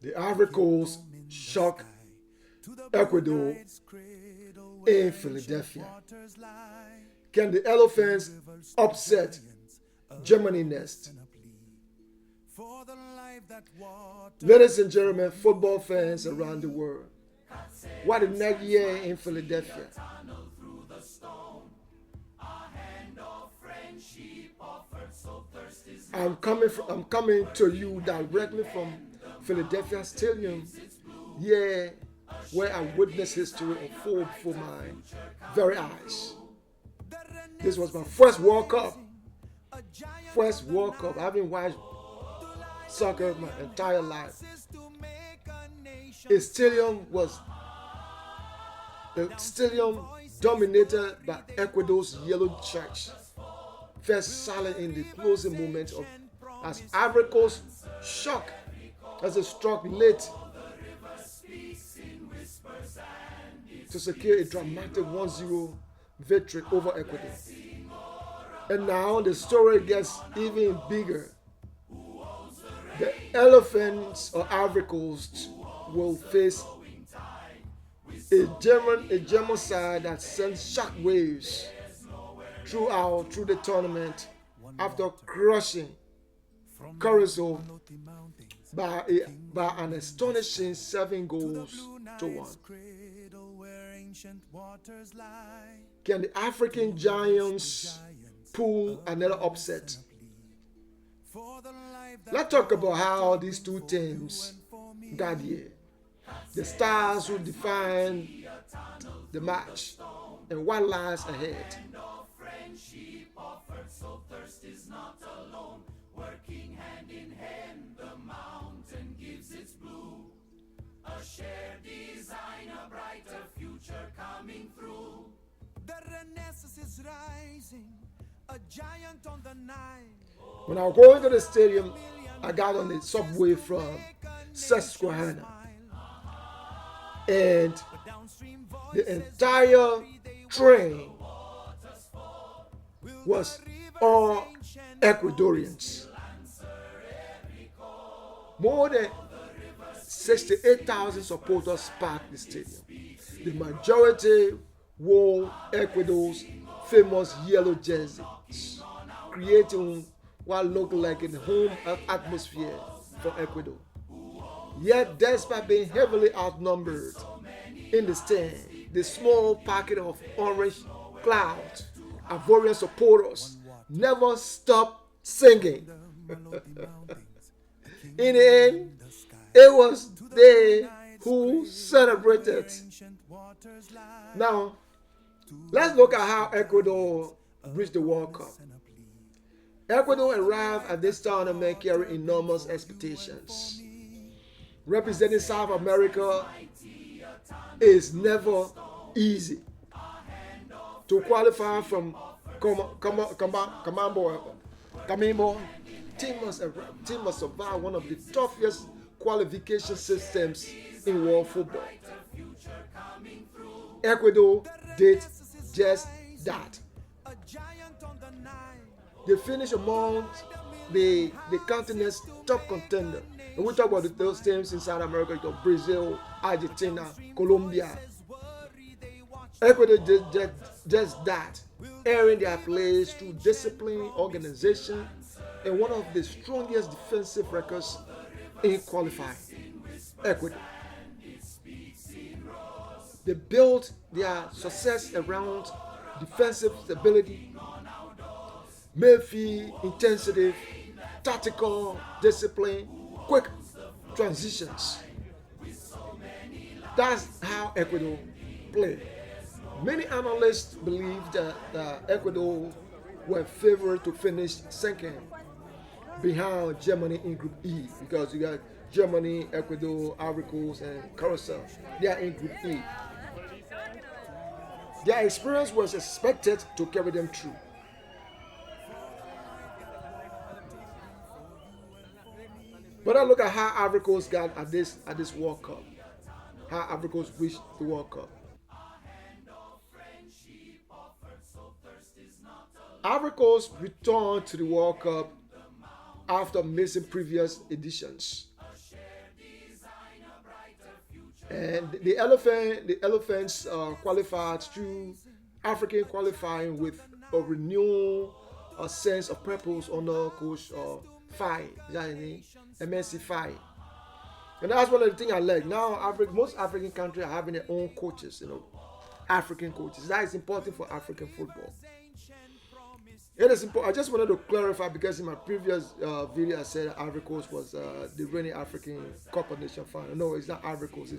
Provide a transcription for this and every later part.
The Ivory Coast shocked Ecuador in Philadelphia. Can the Elephants upset Germany next? Ladies and gentlemen, football fans around the world, what a next year in Philadelphia. I'm coming to you directly from Philadelphia Stadium, yeah, where I witnessed history unfold before my very eyes. This was my first World Cup. First World Cup. I haven't watched soccer my entire life. The stadium dominated by Ecuador's yellow church. First silent in the closing moments of as Ivory Coast shocked as it struck late to secure a dramatic 1-0 victory over Ecuador. And now the story gets even bigger. The Elephants of Ivory Coast will face a German side that sends shockwaves through the tournament after crushing Caicedo by an astonishing 7-1. Can the African Giants pull another upset? Let's talk about how these two teams got here. The stars who define the match and what lies ahead. Working hand in hand, the mountain gives its blue. A shared design, a brighter future coming through. The Renaissance is rising, a giant on the Nile. When I was going to the stadium, I got on the subway from Susquehanna. And the entire train was all Ecuadorians. More than 68,000 supporters packed the stadium. The majority wore Ecuador's famous yellow jerseys, creating what looked like a home atmosphere for Ecuador. Yet, despite being heavily outnumbered in the stand, the small pocket of orange clouds, Ivorian supporters never stopped singing. In the end, it was they who celebrated. Now, let's look at how Ecuador reached the World Cup. Ecuador arrived at this tournament carrying enormous expectations. Representing South America is never easy. To qualify from Camimbo, team must survive one of the toughest qualification systems in world football. Ecuador did just that. They finished among the continent's top contender. And we talk about those teams in South America, Brazil, Argentina, Colombia. Ecuador did just that, airing their players through discipline, organization, and one of the strongest defensive records in qualifying. Ecuador. They built their success around defensive stability, midfield intensity, tactical discipline, quick transitions. That's how Ecuador played. Many analysts believe that Ecuador were favored to finish second behind Germany in Group E, because you got Germany, Ecuador, Ivory Coast, and Curaçao. They are in Group E. Their experience was expected to carry them through. But I look at how Ivory Coast got at this World Cup. How Ivory Coast reached the World Cup. Ivory Coast returned to the World Cup after missing previous editions. And the elephants qualified through African qualifying with a renewed sense of purpose under Coach Fai, MSC Fai. And that's one of the things I like. Now, most African countries are having their own coaches, African coaches. That is important for African football. It is important. I just wanted to clarify because in my previous video I said Ivory Coast was the reigning African Cup of Nations final. No, it's not Ivory Coast.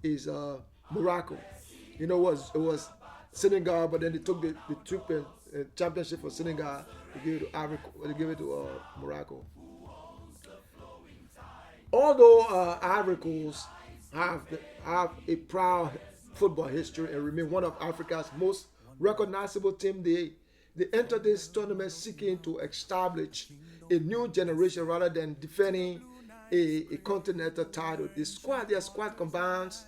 It's Morocco. It was Senegal, but then they took the championship for Senegal. They gave it to They gave it to Morocco. Although Ivory Coast have a proud football history and remain one of Africa's most recognizable team, they entered this tournament seeking to establish a new generation rather than defending a continental title. Their squad combines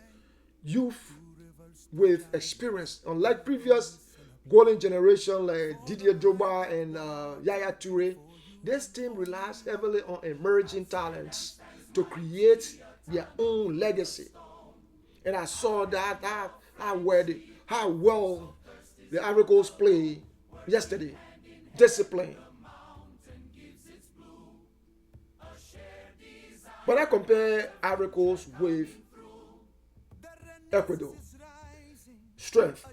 youth with experience. Unlike previous golden generation like Didier Drogba and Yaya Toure, this team relies heavily on emerging talents to create their own legacy. And I saw how well the Ivory Coast play yesterday. Discipline. But I compare Ivory Coast with Ecuador. Strength.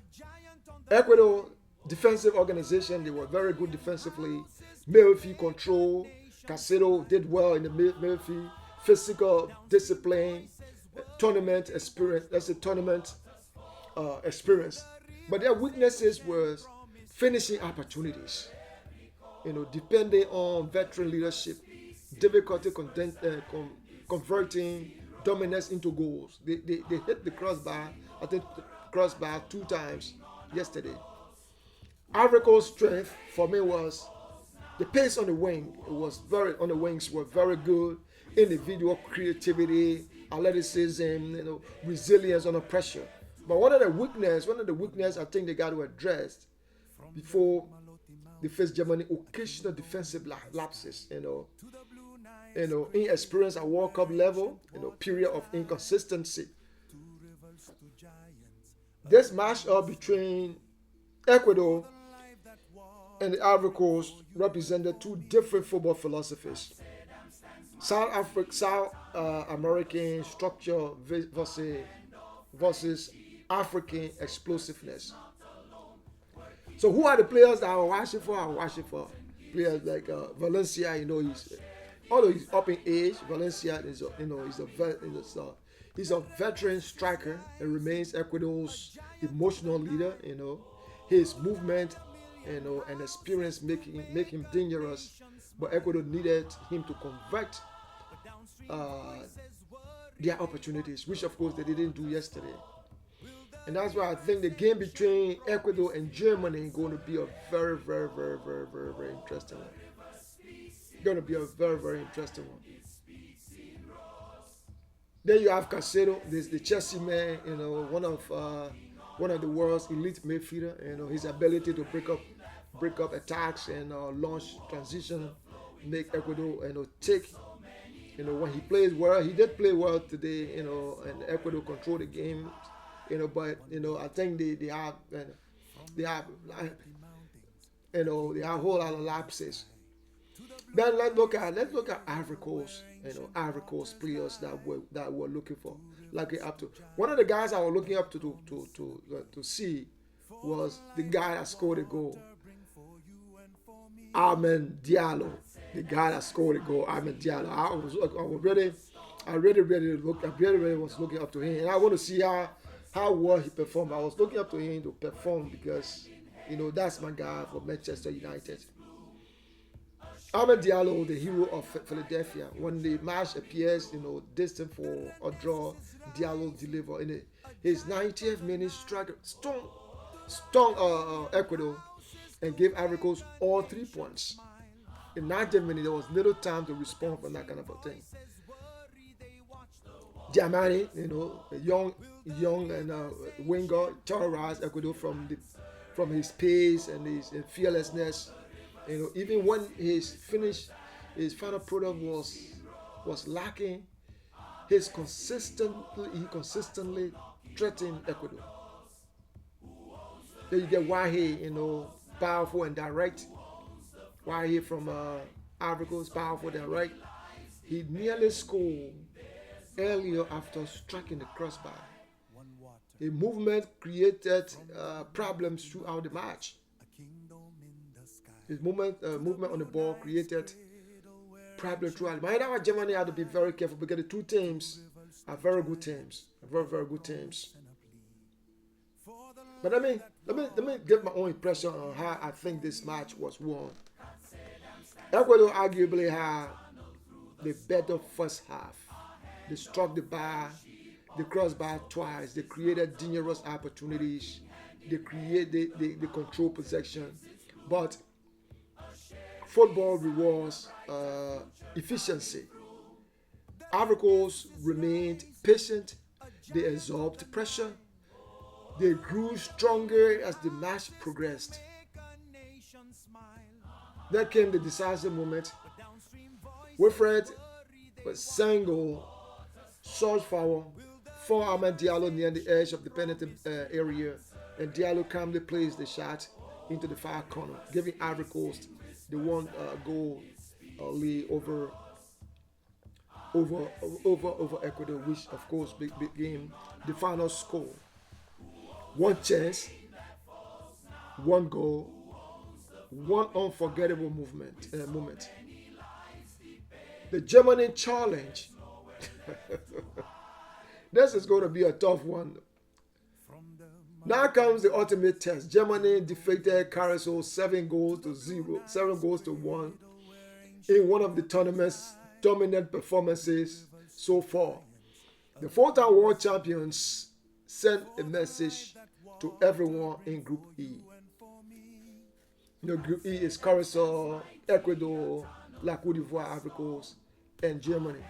Ecuador, defensive organization, they were very good defensively. Midfield control. Caicedo did well in the midfield. Physical discipline. Tournament experience. That's a tournament experience. But their weaknesses was finishing opportunities. Depending on veteran leadership, difficulty converting dominance into goals. They hit the crossbar. I think the crossbar 2 times yesterday. Ivory Coast's strength for me was the pace on the wing. On the wings were very good. Individual creativity, athleticism, resilience under pressure. But one of the weakness I think they got to address before they face Germany, occasional defensive lapses. Inexperience at World Cup level, period of inconsistency. This matchup between Ecuador and the Ivory Coast represented 2 different football philosophies. South American structure versus African explosiveness. So who are the players that I was watching for? Players like Valencia. Although he's up in age, Valencia he's a veteran striker and remains Ecuador's emotional leader. His movement, and experience make him dangerous. But Ecuador needed him to convert their opportunities, which of course they didn't do yesterday. And that's why I think the game between Ecuador and Germany is going to be a very, very, very, very, very, very interesting one. Going to be a very, very interesting one. Then you have Caicedo, the Chelsea man, one of the world's elite midfielder. His ability to break up attacks and launch transition, make Ecuador take. When he plays well, he did play well today. And Ecuador control the game. But I think they have a whole lot of lapses. Then let's look at Ivory Coast. Ivory Coast players that we're looking for. Up to one of the guys I was looking up to see was the guy that scored a goal. Amad Diallo, the guy that scored a goal. Amad Diallo. I really was looking up to him, and I want to see how well he performed. I was looking up to him to perform because that's my guy for Manchester United. Amad Diallo, the hero of Philadelphia. When the match appears, distant for a draw, Diallo delivered in his 90th minute strike, stung Ecuador and gave Ivory Coast all 3 points. In 90 minutes, there was little time to respond from that kind of a thing. Diamani, a young and winger, terrorized Ecuador from his pace and his fearlessness. Even when his finish His final product was lacking. He consistently threatened Ecuador. Then you get Wahe, powerful and direct. Wahe from Ivory Coast, powerful and direct. He nearly scored earlier after striking the crossbar. The movement created problems throughout the match. His movement on the ball created problems throughout. But now Germany had to be very careful because the two teams are very good teams, very good teams. But let me give my own impression on how I think this match was won. Ecuador arguably had the better first half. They struck the bar, they crossed bar twice, they created dangerous opportunities, they control possession. But football rewards efficiency. Ivory Coast remained patient, they absorbed pressure, they grew stronger as the match progressed. Then came the decisive moment. Wilfred Sango surged forward for Amad Diallo near the edge of the penalty area, and Diallo calmly placed the shot into the far corner, giving Ivory Coast the one goal lead over Ecuador, which of course became the final score. One chance, one goal, one unforgettable moment. The Germany challenge. This is going to be a tough one. Now comes the ultimate test. Germany defeated Caicedo 7 goals to 1 in one of the tournament's dominant performances so far. The four-time world champions sent a message to everyone in Group E. Group E is Caicedo, Ecuador, Côte d'Ivoire, Ivory Coast, and Germany.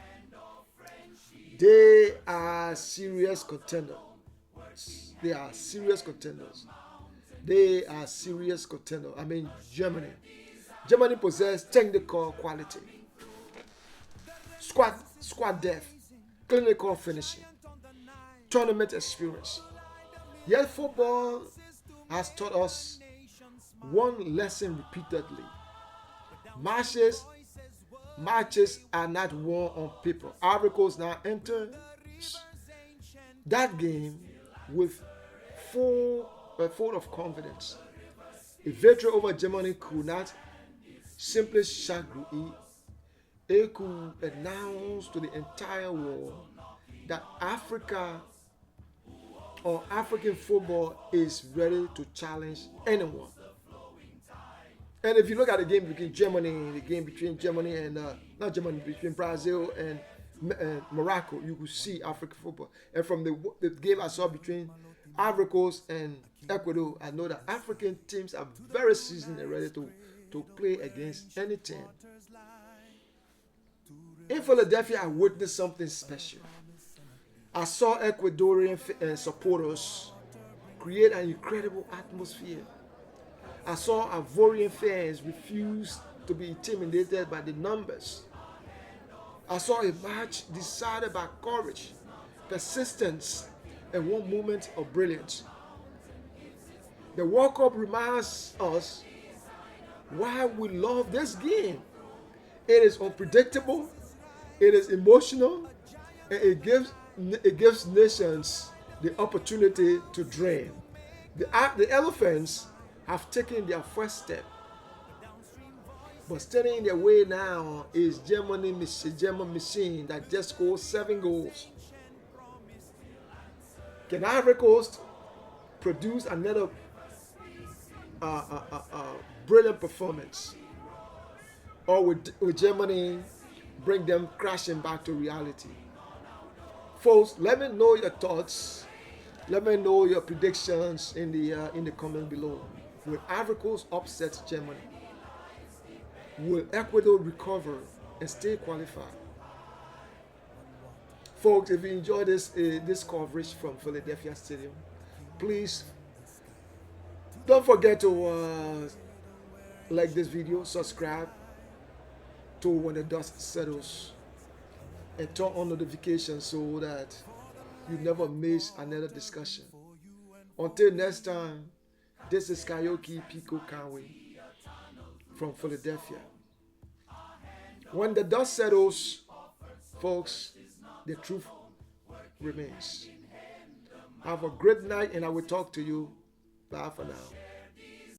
They are serious contenders. I mean, Germany. Germany possesses technical quality, squad depth, clinical finishing, tournament experience. Yet football has taught us one lesson repeatedly. Matches are not won on paper. Ivory Coast now enters that game with full of confidence. A victory over Germany could not simply shock Group E. It could announce to the entire world that Africa or African football is ready to challenge anyone. And if you look at the game between Germany and between Brazil and Morocco, you could see African football. And from the game I saw between Ivory Coast and Ecuador, I know that African teams are very seasoned and ready to play against any team. In Philadelphia, I witnessed something special. I saw Ecuadorian supporters create an incredible atmosphere. I saw Ivorian fans refuse to be intimidated by the numbers. I saw a match decided by courage, persistence, and one moment of brilliance. The World Cup reminds us why we love this game. It is unpredictable, it is emotional, and it gives nations the opportunity to dream. The elephants have taken their first step, but standing in their way now is German machine that just scored 7 goals. Can Ivory Coast produce another brilliant performance, or will Germany bring them crashing back to reality? Folks, let me know your thoughts. Let me know your predictions in the comment below. Will Ivory Coast upset Germany? Will Ecuador recover and stay qualified? Folks, if you enjoyed this coverage from Philadelphia Stadium, please don't forget to like this video, subscribe, told when the dust settles, and turn on notifications so that you never miss another discussion. Until next time, this is Karaoke Pico Conway from Philadelphia. When the dust settles, folks, the truth remains. Have a great night, and I will talk to you. Bye for now.